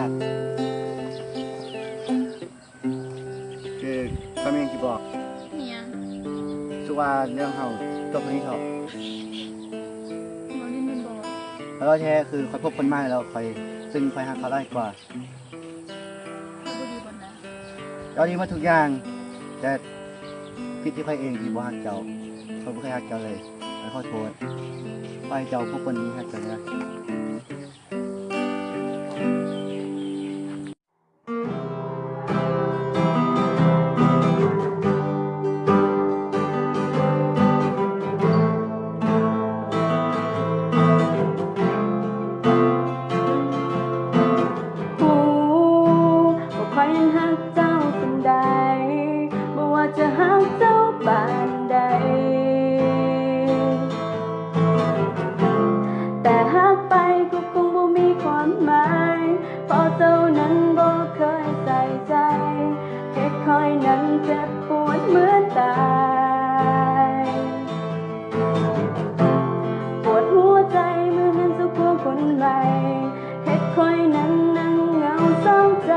ากคือก็มีอย่างที่บอกเนี่ยสุว่าเรื่องเขาจบตรงนี้เถอะมอลินเป็นบอกแล้วก็แท้คือคอยพบคนใหม่แล้วคอยซึ่งคอยหาเขาได้กว่าเขาบ่ดีบนนะเจ้าดีมาทุกอย่างแต่ผิดที่คอยเองที่บ่ฮักเจ้าคอยบ่เคยฮักเจ้าเลยแล้วขอโทษคอยเจ้าพบคนนี้ฮักเจ้านะคอยยังหักเจ้าสันใดบ่ว่าจะหักเจ้าปานใดแต่หักไปก็คงบ่มีความหมายเพราะเจ้านั้นบ่เคยใส่ใจแค่คอยนั้นเจ็บปวดเหมือนตายปวดหัวใจเมื่อเห็นเจ้าควงคนใหม่เฮ็ดคอยนั้นนั่งเหงาเศร้าใจ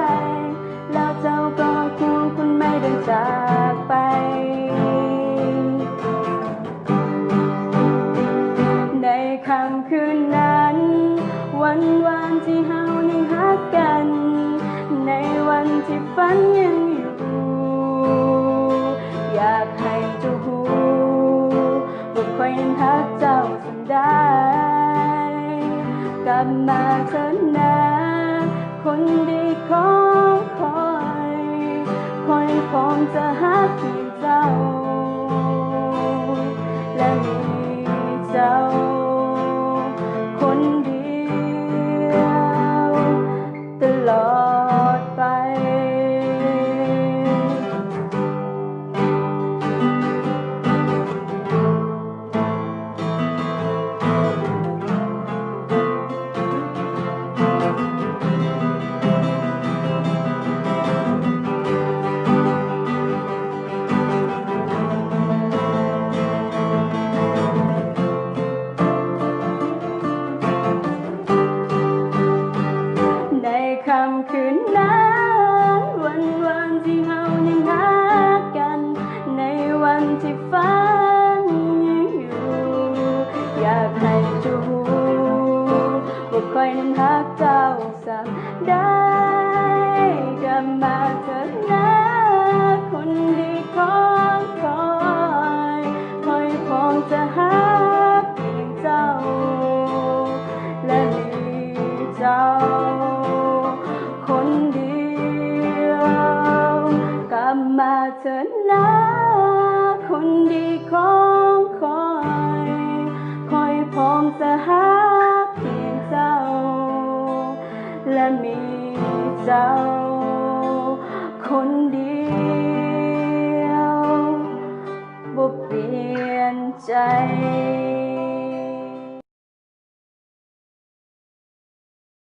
แล้วเจ้าก็ควงคนไม่เดินจากไปในค่ำคืนนั้นวันที่เฮายังฮักกันในวันที่ฝันยังอยู่อยากให้เจ้ารู้ว่าคอยยังฮักเจ้าสันใดกลับมาเถิดนะคนดีของคอยพร้อมจะหักเพียงเจ้าและมีเจ้าคนเดียวตลอดไปค่ำคืนนั้นวันที่เฮายังรักกันในวันที่ฝันยังอยู่อยากให้เจ้ารู้ว่าคอยนั้นรักเจ้าสักได้กลับมาเถิดนะคนดีของคอยพร้อมจะหักเพียงเจ้าและมีเจ้าคนเดียวกลับมาเถิดนะคนดีของคอยพร้อมจะหักเพียงเจ้าและมีเจ้าคนเดียวบ่เปลี่ยนใจ